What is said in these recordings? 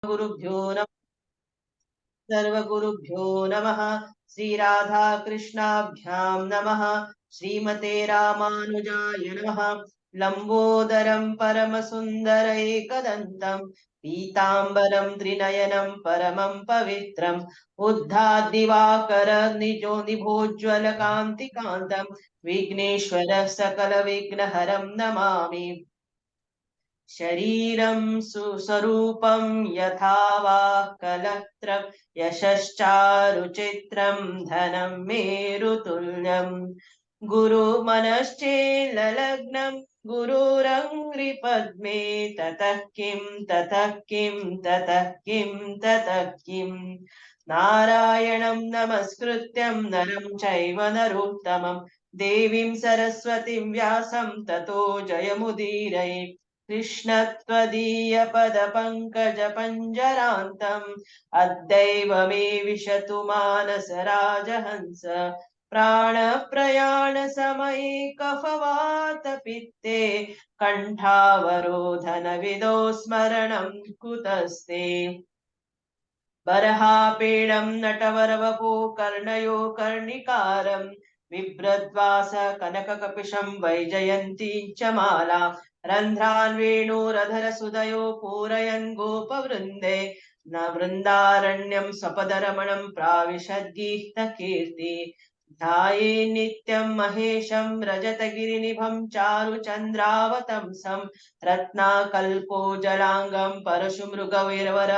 गुरुभ्यो नमः। सर्वगुरुभ्यो नमः। श्री राधा कृष्णाभ्यां नमः। श्रीमते रामानुजाय नमः। लंबोदरं परमसुन्दर एकदन्तं पीताम्बरं त्रिनयनं परमं पवित्रम् उद्धाद्दिवाकर निजो निभोज्वलकान्तिकान्तं विघ्नेश्वर सकलविघ्नहरं नमामि। शरीरं सुस्वरूपं यथा वा कलत्रं यशश्चारुचित्रं धनं मेरुतुल्यं गुरुमनश्चेल्लग्नं गुरुरङ्घ्रिपद्मे ततः किं ततः किं ततः किं ततः किं नारायणं नमस्कृत्यं नरं चैव नरोत्तमं देवीं सरस्वतीं व्यासं ततो जयमुदीरये कृष्णत्वदीयपदपङ्कजपञ्जरान्तम् अद्यैव मे विशतु मानसराजहंस प्राणप्रयाणसमये कफवातपित्ते कण्ठावरोधनविदो स्मरणं कुतस्ते बर्हापीडं नटवरवपो कर्णयो कर्णिकारं बिभ्रद्वास कनककपिशं वैजयन्तीं च माला रन्ध्रान् वेणोरधरसुदयो पूरयन् गोपवृन्दे न वृन्दारण्यं सपदरमणं प्राविशद्गीतकीर्ति ध्याये नित्यं महेशं रजतगिरिनिभं चारुचन्द्रावतंसं रत्नाकल्पोज्जलाङ्गं परशुमृगवीरवर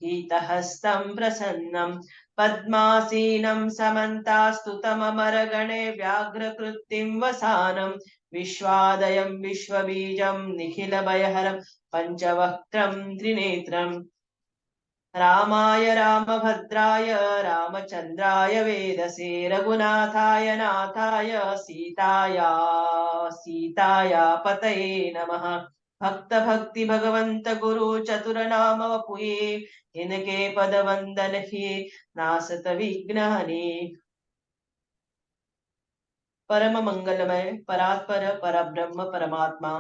हीतहस्तं प्रसन्नं पद्मासीनं समन्तास्तुतममरगणे व्याघ्रकृत्तिं वसानं विश्वादयं विश्वबीजं निखिलभयहरं पञ्चवक्त्रं त्रिनेत्रम् रामाय रामभद्राय रामचन्द्राय वेदसे रघुनाथाय नाथाय सीताया पतये नमः। भक्त भक्ति भगवंत गुरु चतुर नाम वपुये इनके पद वंदन ही नासत विघ्न हनि। परम मंगलमय परात्पर परब्रह्म परमात्मा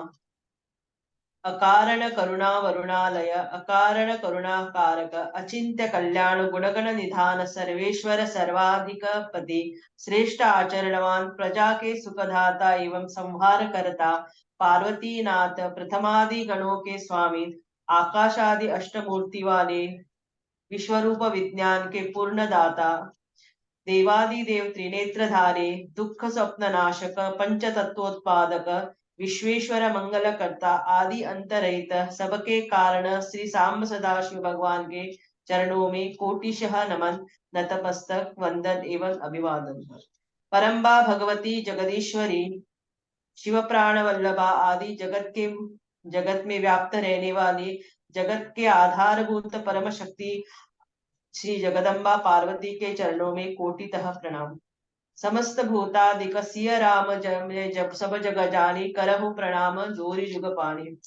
अकारण करुणा वरुणालय अकारण करुणा कारक अचिंत्य कल्याण गुणगण निधान सर्वेश्वर सर्वाधिकपति श्रेष्ठ आचरणवान प्रजा के सुखदाता एवं संहार करता पार्वती नाथ प्रथमादि गणों के स्वामी आकाशादि अष्टमूर्ति वाले विश्वरूप विज्ञान के पूर्ण दाता देवादि देव त्रिनेत्रधारे दुख स्वप्न नाशक पंच तत्वोत्पादक विश्वेश्वर मंगल करता आदि अंतरहित सबके कारण श्री सांब सदाशिव भगवान के चरणों में कोटिशः नमन नतमस्तक वंदन एवं अभिवादन। परम्बा भगवती जगदीश्वरी शिव प्राण वल्लभा आदि जगत में व्याप्त रहने वाली जगत के आधारभूत परम शक्ति श्री जगदम्बा पार्वती के चरणों में कोटितः प्रणाम। समस्त भूतादिक सिय राम जब सब जग जानी करहु प्रणाम जोरी जुग पानी।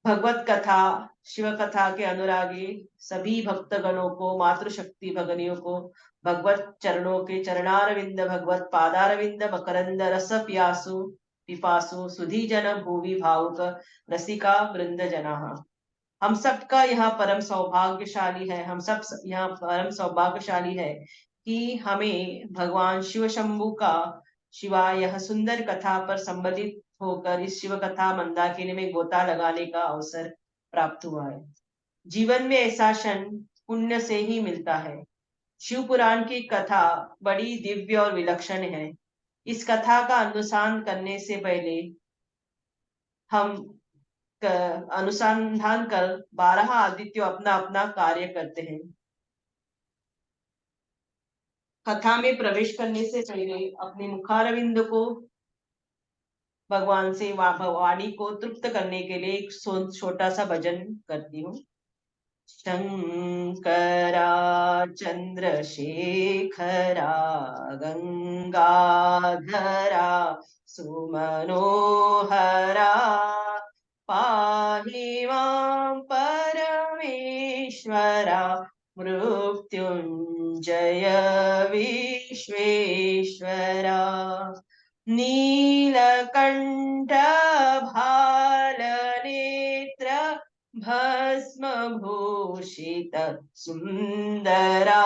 भगवत कथा शिव कथा के अनुरागी सभी भक्तगणों को मातृशक्ति भगनियों को भगवत चरणों के चरणारविंद भगवत पादारविंद मकरंद रस पियासु पिपासु सुधी जन भूवि भावुक रसिका वृंद जना। हम सबका यहाँ परम सौभाग्यशाली है हम सब यहाँ परम सौभाग्यशाली है कि हमें भगवान शिव शंभु का शिवा यह सुंदर कथा पर संबलित होकर इस शिव कथा मंदाकिनी में गोता लगाने का अवसर प्राप्त हुआ है। जीवन में ऐसा क्षण पुण्य से ही मिलता है। शिव पुराण की कथा बड़ी दिव्य और विलक्षण है। इस कथा का अनुसंधान करने से पहले हम अनुसंधान कर 12 आदित्य अपना अपना कार्य करते हैं। कथा में प्रवेश करने से पहले अपने मुखारविंद को भगवान से वाणी को तृप्त करने के लिए एक छोटा सा भजन करती हूँ। शंकरा चंद्रशेखरा गंगाधरा सुमनोहरा पाहि मां परमेश्वरा मृत्युंजय विश्वेश्वरा नीलकंठ भालनेत्र भस्म भूषित सुंदरा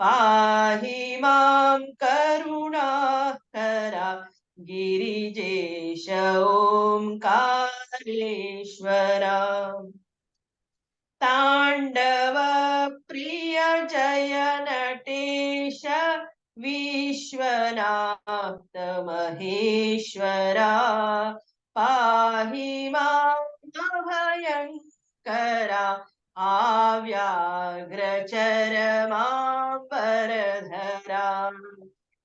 पाहि मां करुणाकरा गिरिजेश ओंकारेश्वरा तांडव प्रिय जय नटेश विश्वनाथ महेश्वरा पाहि मां भयंकरा आव्याघ्र चरमांबरधरा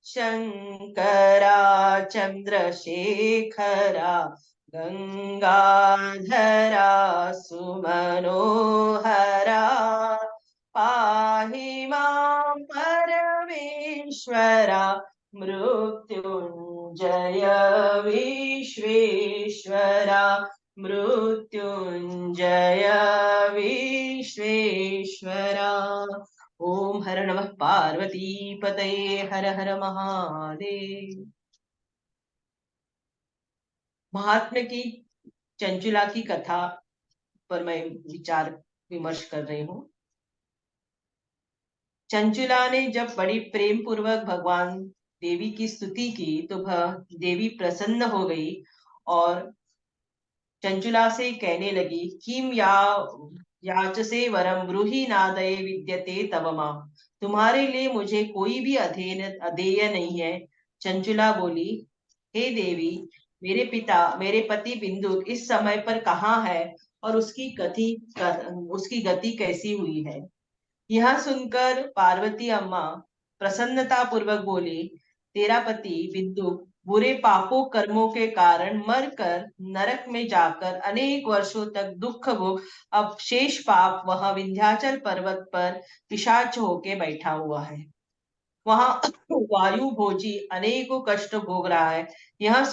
शंकरा चंद्रशेखरा गंगाधरा सुमनोहरा पाहि मां परमेश्वरा मृत्युंजय विश्वेश्वरा मृत्युंजय विश्वेश्वरा। ओम हर नमः पार्वती पतये हर हर महादेव। महात्मा की चंचुला की कथा पर मैं विचार विमर्श कर रही हूँ। चंचुला ने जब बड़ी प्रेम पूर्वक भगवान देवी की स्तुति की तो देवी प्रसन्न हो गई और चंचुला से कहने लगी किम याचसे वरम ब्रूहि नादये विद्यते तव मां। तुम्हारे लिए मुझे कोई भी अधेय नहीं है। चंचुला बोली, हे देवी, मेरे पति बिंदु इस समय पर कहाँ है और उसकी गति कैसी हुई है। यह सुनकर पार्वती अम्मा प्रसन्नता पूर्वक बोली, तेरा पति बिंदु बुरे पापों कर्मों के कारण मरकर नरक में जाकर अनेक वर्षों तक दुख भोग अब शेष पाप वह विंध्याचल पर्वत पर पिशाच होके बैठा हुआ है। वहां वायु भोजी अनेकों कष्ट भोग रहा है। यह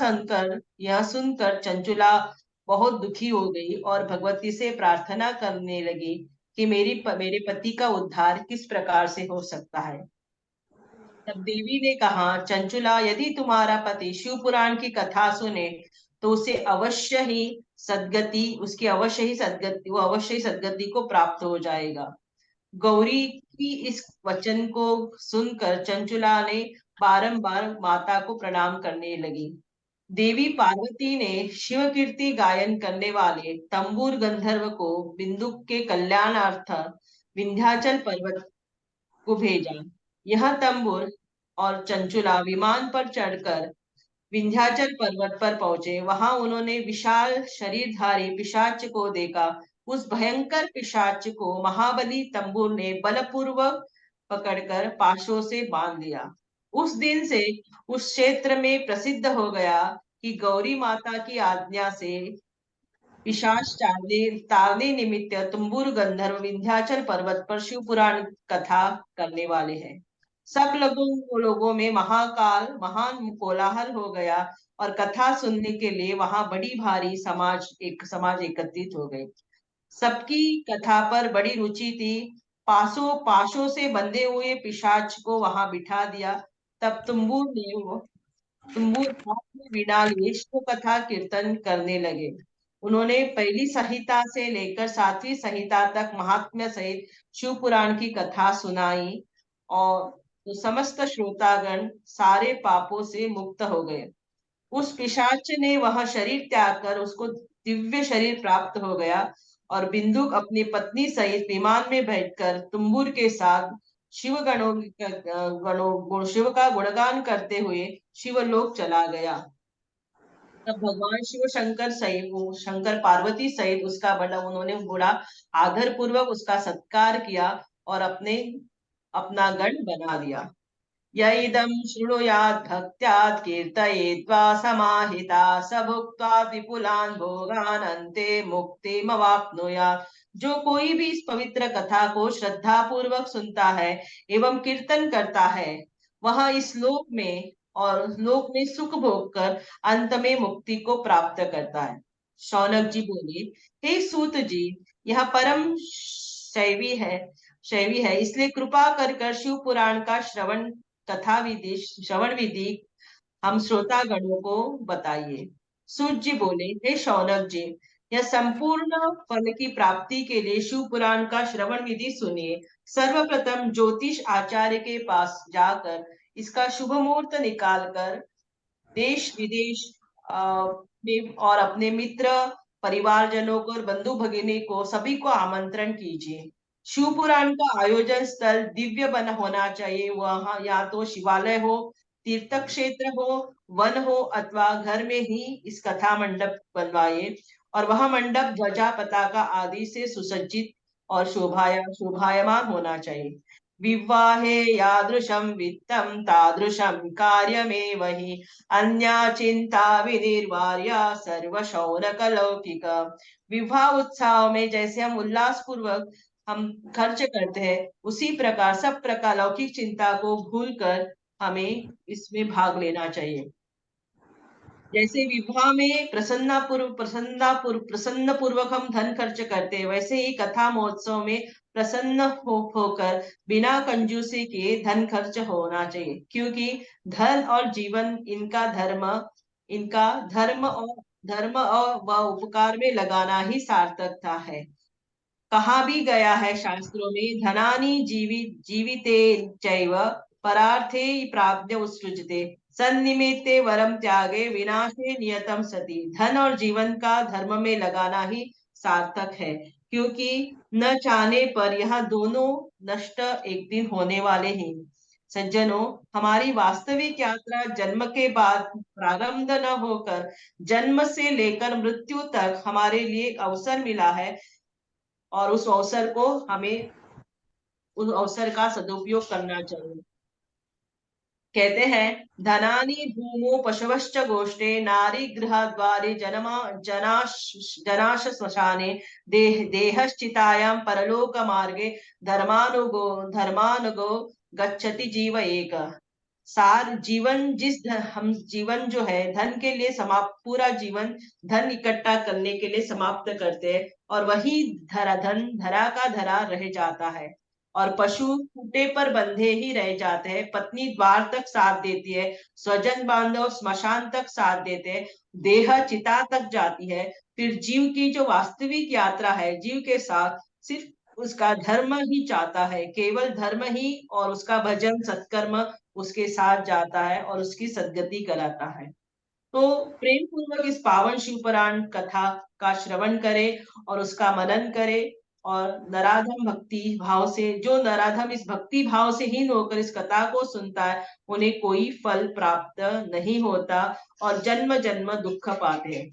सुनकर चंचुला बहुत दुखी हो गई और भगवती से प्रार्थना करने लगी कि मेरे पति का उद्धार किस प्रकार से हो सकता है। तब देवी ने कहा, चंचुला, यदि तुम्हारा पति शिव पुराण की कथा सुने तो उसकी अवश्य ही सदगति को प्राप्त हो जाएगा। गौरी की इस वचन को सुनकर चंचुला ने बारंबार माता को प्रणाम करने लगी। देवी पार्वती ने शिव कीर्ति गायन करने वाले तंबूर गंधर्व को बिंदु के कल्याणार्थ विंध्याचल पर्वत को भेजा। यह तंबूर और चंचुला विमान पर चढ़कर विंध्याचल पर्वत पर पहुंचे। वहां उन्होंने विशाल शरीरधारी पिशाच को देखा। उस भयंकर पिशाच को महाबली तंबूर ने बलपूर्वक पकड़कर पाशों से बांध दिया। उस दिन से उस क्षेत्र में प्रसिद्ध हो गया कि गौरी माता की आज्ञा से पिशाच तारने निमित्त तुम्बुर गंधर्व विंध्याचल पर्वत पर शिव पुराण कथा करने वाले हैं। सब लोगों में महान कोलाहल हो गया और कथा सुनने के लिए वहां बड़ी भारी समाज एकत्रित हो गए। सबकी कथा पर बड़ी रुचि थी। पाशों से बंधे हुए पिशाच को वहां बिठा दिया। तब तुम्बूर हाथ में वीणा लिए शिव कथा कीर्तन करने लगे। उन्होंने पहली संहिता से लेकर 7वीं संहिता तक महात्म्य सहित शिव पुराण की कथा सुनाई और तो समस्त श्रोतागण सारे पापों से मुक्त हो गए। उस पिशाच ने वह शरीर त्याग कर उसको दिव्य शरीर प्राप्त हो गया और बिंदुक अपनी पत्नी सहित विमान में बैठकर तुम्बुर के साथ शिव का गुणगान करते हुए शिवलोक चला गया। तब भगवान शिव शंकर पार्वती सहित उन्होंने बड़ा आदर पूर्वक उसका सत्कार किया और अपना गण बना दिया। यदम शृणुयात् भक्त्यात् कीर्तयेद्वा समाहिता स भुक्त्वा विपुलान् भोगान् अन्ते मुक्तिमवाप्नुयात्। जो कोई भी इस पवित्र कथा को श्रद्धा पूर्वक सुनता है एवं कीर्तन करता है वह इस लोक में सुख भोग कर अंत में मुक्ति को प्राप्त करता है। शौनक जी बोले, हे सूत जी, यह परम शैवी है, इसलिए कृपा कर शिव पुराण का श्रवण विधि हम श्रोतागणों को बताइए। सूत जी बोले, हे शौनक जी, यह संपूर्ण फल की प्राप्ति के लिए शिव पुराण का श्रवण विधि सुनिए। सर्वप्रथम ज्योतिष आचार्य के पास जाकर इसका शुभ मुहूर्त निकालकर देश विदेश में और अपने मित्र परिवारजनों को और बंधु भगिनी को सभी को आमंत्रण कीजिए। शिव पुराण का आयोजन स्थल दिव्य बना होना चाहिए। वहां या तो शिवालय हो, तीर्थ क्षेत्र हो, वन हो अथवा घर में ही इस कथा मंडप बनवाइए और वह मंडप ध्वजा पताका आदि से सुसज्जित और शोभायमान होना चाहिए। विवाहे यादृशं वित्तं तादृशं कार्यमेव हि अन्या चिंता विनिर्वार्य सर्व शौनक लौकिक। विवाह उत्सव में जैसे हम उल्लास पूर्वक हम खर्च करते हैं, उसी प्रकार सब प्रकार लौकिक चिंता को भूलकर हमें इसमें भाग लेना चाहिए। जैसे विवाह में प्रसन्न पूर्वक हम धन खर्च करते हैं, वैसे ही कथा महोत्सव में प्रसन्न होकर बिना कंजूसी के धन खर्च होना चाहिए, क्योंकि धन और जीवन इनका धर्म और व उपकार में लगाना ही सार्थकता है। कहा भी गया है शास्त्रों में, धनानि जीविते चैव परार्थे प्राप्य उत्सृजते सन्निमित्ते वरम त्यागे विनाशे नियतम सती। धन और जीवन का धर्म में लगाना ही सार्थक है, क्योंकि न चाहने पर यह दोनों नष्ट एक दिन होने वाले हैं। सज्जनों, हमारी वास्तविक यात्रा जन्म के बाद प्रारंभ न होकर जन्म से लेकर मृत्यु तक हमारे लिए अवसर मिला है और उस अवसर को हमें उस अवसर का सदुपयोग करना चाहिए। कहते हैं, धनानि भूमो पशवश्च गोष्ठे नारी गृह द्वारे जनाश श्मशाने देहश्चितायां परलोक मार्गे धर्मानुगो गच्छति जीव एक। सार जीवन हम जीवन जो है धन के लिए समाप्त, पूरा जीवन धन इकट्ठा करने के लिए समाप्त करते हैं और वही धरा का धरा रह जाता है और पशु खूंटे पर बंधे ही रह जाते हैं। पत्नी द्वार तक साथ देती है, स्वजन बांधव स्मशान तक साथ देते हैं, देह चिता तक जाती है। फिर जीव की जो वास्तविक यात्रा है, जीव के साथ सिर्फ उसका धर्म ही चाहता है, केवल धर्म ही, और उसका भजन सत्कर्म उसके साथ जाता है और उसकी सद्गति कराता है। तो प्रेम पूर्वक इस पावन शिव पुराण कथा का श्रवण करें और उसका मनन करें और नराधम भक्ति भाव से, जो नराधम इस भक्ति भाव से हीन होकर इस कथा को सुनता है, उन्हें कोई फल प्राप्त नहीं होता और जन्म जन्म दुख पाते हैं।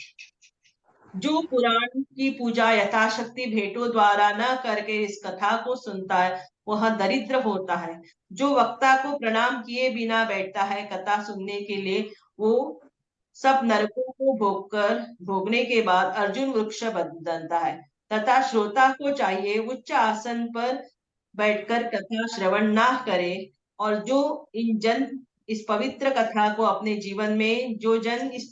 जो पुराण की पूजा यथाशक्ति भेंटों द्वारा न करके इस कथा को सुनता है, वह दरिद्र होता है। जो वक्ता को प्रणाम किए बिना बैठता है कथा सुनने के लिए, वो सब नरकों को भोगने के बाद अर्जुन वृक्ष बनता है। तथा श्रोता को चाहिए उच्च आसन पर बैठकर कथा श्रवण ना करे, और जो इन जन इस पवित्र कथा को अपने जीवन में, जो जन इस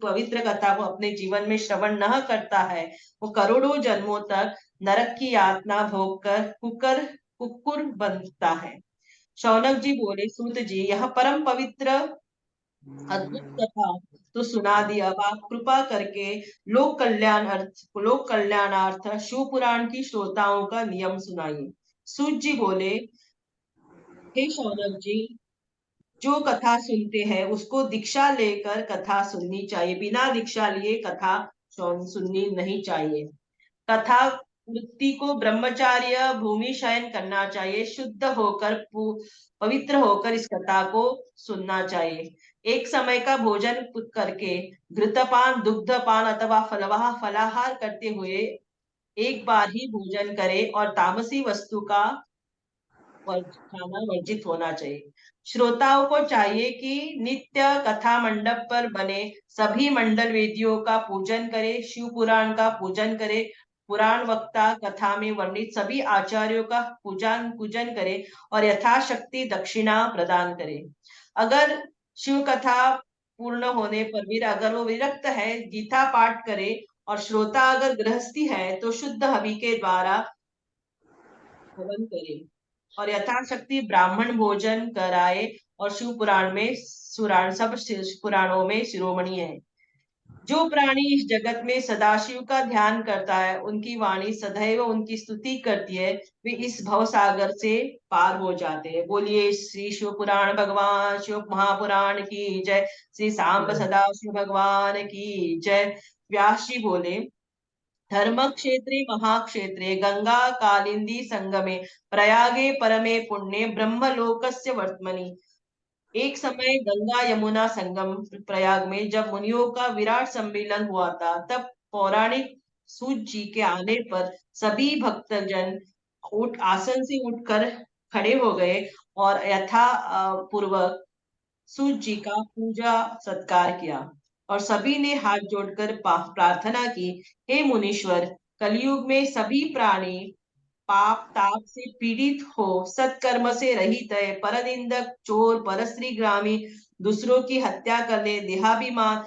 पवित्र कथा को अपने जीवन में श्रवण न करता है, वो करोड़ों जन्मों तक नरक की यातना भोग कर कुकुर बनता है। शौनक जी बोले, सूत जी, यह परम पवित्र अद्भुत कथा तो सुना दी, अब आप कृपा करके लोक कल्याणार्थ शिव पुराण की श्रोताओं का नियम सुनाइए। सूत जी बोले, हे शौनक जी, जो कथा सुनते हैं उसको दीक्षा लेकर कथा सुननी चाहिए, बिना दीक्षा लिए कथा सुननी नहीं चाहिए। कथा वृत्ति को ब्रह्मचार्य भूमि शयन करना चाहिए, शुद्ध होकर पवित्र होकर इस कथा को सुनना चाहिए। एक समय का भोजन करके घृतपान दुग्धपान अथवा फलाहार करते हुए एक बार ही भोजन करे और तामसी वस्तु का खाना वर्जित होना चाहिए। श्रोताओं को चाहिए कि नित्य कथा मंडप पर बने सभी मंडल वेदियों का पूजन करे, शिव पुराण का पूजन करे, पुराण वक्ता कथा में वर्णित सभी आचार्यों का पूजन करे और यथाशक्ति दक्षिणा प्रदान करे। अगर शिव कथा पूर्ण होने पर भी अगर वो विरक्त है, गीता पाठ करे, और श्रोता अगर गृहस्थी है तो शुद्ध हवि के द्वारा हवन करे और यथाशक्ति ब्राह्मण भोजन कराए और शिव पुराण में सब पुराणों में शिरोमणि है। जो प्राणी इस जगत में सदाशिव का ध्यान करता है, उनकी वाणी सदैव उनकी स्तुति करती है, वे इस भव सागर से पार हो जाते हैं। बोलिए श्री शिव पुराण भगवान शिव महापुराण की जय। श्री सांब सदाशिव भगवान की जय। व्यास जी बोले, धर्म क्षेत्रे महाक्षेत्रे गंगा कालिंदी संगमे प्रयागे परमे पुण्ये ब्रह्मलोकस्य वर्त्मनि। एक समय गंगा यमुना संगम प्रयाग में जब मुनियों का विराट सम्मेलन हुआ था, तब पौराणिक सूत जी के आने पर सभी भक्तजन उठ आसन से उठकर खड़े हो गए और यथा पूर्वक सूत जी का पूजा सत्कार किया। और सभी ने हाथ जोड़कर प्रार्थना की, हे मुनीश्वर, कलयुग में सभी प्राणी पाप ताप से पीड़ित हो, सत्कर्म से रहित है, परनिंदक, चोर, परस्त्रीगामी, दूसरों की हत्या करने, देहाभिमान,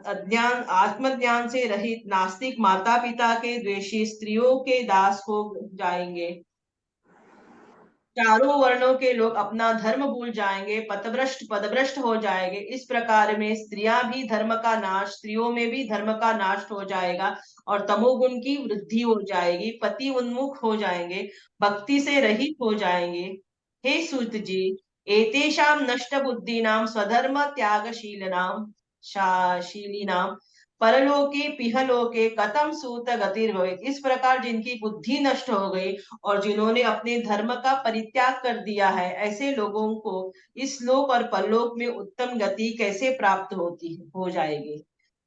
अज्ञान, आत्मज्ञान से रहित नास्तिक, माता पिता के द्वेषी, स्त्रियों के दास हो जाएंगे। चारों वर्णों के लोग अपना धर्म भूल जाएंगे, पथभ्रष्ट पदभ्रष्ट हो जाएंगे। इस प्रकार में स्त्रियां भी धर्म का नाश, स्त्रियों में भी धर्म का नाश हो जाएगा और तमोगुण की वृद्धि हो जाएगी, पति उन्मुख हो जाएंगे, भक्ति से रहित हो जाएंगे। हे सूत जी, एतेषां नष्ट बुद्धिनां स्वधर्म त्यागशीलनाम शीलिनाम परलोके पिहलोके कथम सूत गतिर्भवेत्। इस प्रकार जिनकी बुद्धि नष्ट हो गई और जिन्होंने अपने धर्म का परित्याग कर दिया है, ऐसे लोगों को इस लोक और परलोक में उत्तम गति कैसे प्राप्त होती हो जाएगी।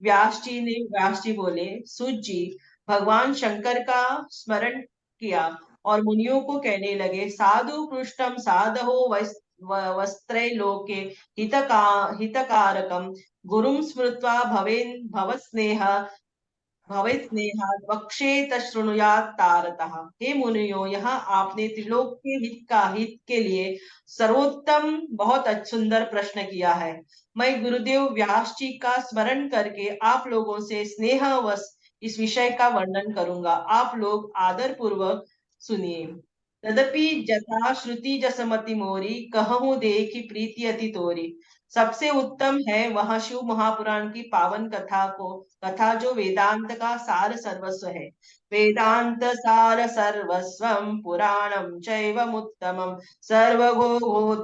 व्यास जी बोले, सूत जी, भगवान शंकर का स्मरण किया और मुनियों को कहने लगे, साधु पृष्ठम साधो वस्त्रे लोके हितकारकम गुरुम स्मृत्वा भवेन् भवेत् स्नेहात् वक्षेत शृणुयात् तारतः। हे मुनियो, यहाँ आपने त्रिलोक के हित के लिए सर्वोत्तम बहुत सुंदर प्रश्न किया है। मैं गुरुदेव व्यास जी का स्मरण करके आप लोगों से स्नेहवश इस विषय का वर्णन करूंगा, आप लोग आदर पूर्वक सुनिए। तदपि जथा श्रुति जसमति मोरी कहूँ देखी प्रीति अति तोरी। सबसे उत्तम है वह शिव महापुराण की पावन कथा जो वेदांत का सार सर्वस्व है। वेदांत सार सर्वस्वम पुराणम चैवमुत्तमम सर्वगोधोरकरम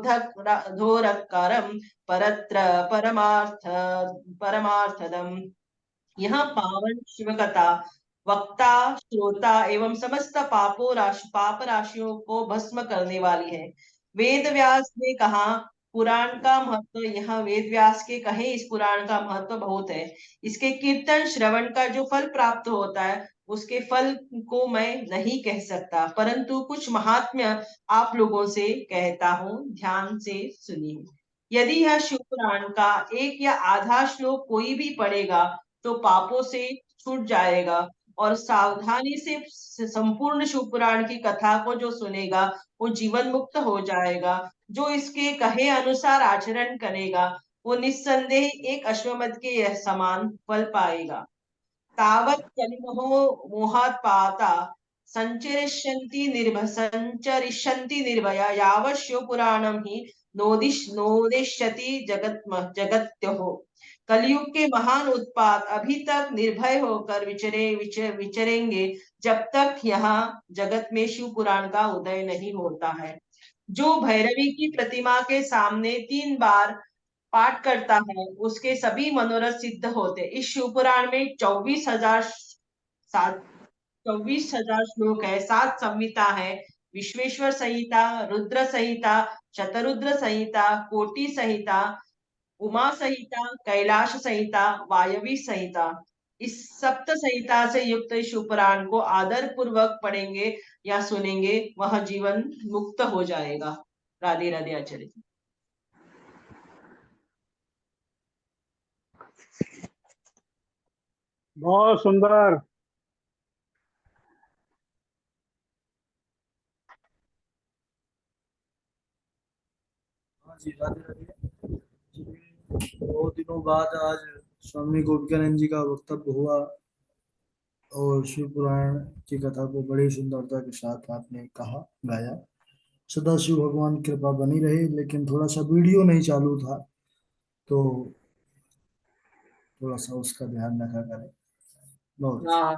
परत्र परमार्थदम। यहाँ पावन शिव कथा वक्ता, श्रोता एवं समस्त पाप राशियों को भस्म करने वाली है। वेद व्यास ने कहा, पुराण का महत्व, यहाँ वेद व्यास के कहे इस पुराण का महत्व बहुत है। इसके कीर्तन श्रवण का जो फल प्राप्त होता है, उसके फल को मैं नहीं कह सकता, परंतु कुछ महात्म्य आप लोगों से कहता हूँ, ध्यान से सुनिए। यदि यह शिव पुराण का एक या आधा श्लोक कोई भी पढ़ेगा, तो पापों से छूट जाएगा और सावधानी से संपूर्ण शिव पुराण की कथा को जो सुनेगा, वो जीवन मुक्त हो जाएगा। जो इसके कहे अनुसार आचरण करेगा, वो निस्संदेह एक अश्वमेध के यह समान फल पाएगा। तावत् कलिमहो मोहात् पाता संचरिष्यन्ति निर्भया यावत् शिवपुराणं हि नोदिष्यति जगत्योः। कलयुग के महान उत्पात अभी तक निर्भय होकर विचरेंगे, जब तक यहाँ जगत में शिव पुराण का उदय नहीं होता है। जो भैरवी की प्रतिमा के सामने 3 बार पाठ करता है, उसके सभी मनोरथ सिद्ध होते। इस शिव पुराण में 24,000 श्लोक है, 7 संहिता है। विश्वेश्वर संहिता, रुद्र संहिता, शतरुद्र संहिता, कोटि संहिता, उमा संहिता, कैलाश संहिता, वायवी संहिता। इस सप्त संहिता से युक्त शिव पुराण को आदर पूर्वक पढ़ेंगे या सुनेंगे, वह जीवन मुक्त हो जाएगा। राधे राधे आचार्य। बहुत सुंदर। हाँ जी, राधे राधे जी। बहुत दिनों बाद आज स्वामी गोविंदानंद जी का वक्तव्य हुआ और शिव पुराण की कथा को बड़ी सुंदरता के साथ आपने कहा, गाया। सदा शिव भगवान की कृपा बनी रहे, लेकिन थोड़ा सा वीडियो नहीं चालू था, तो थोड़ा सा उसका ध्यान रखा करें। बहुत हाँ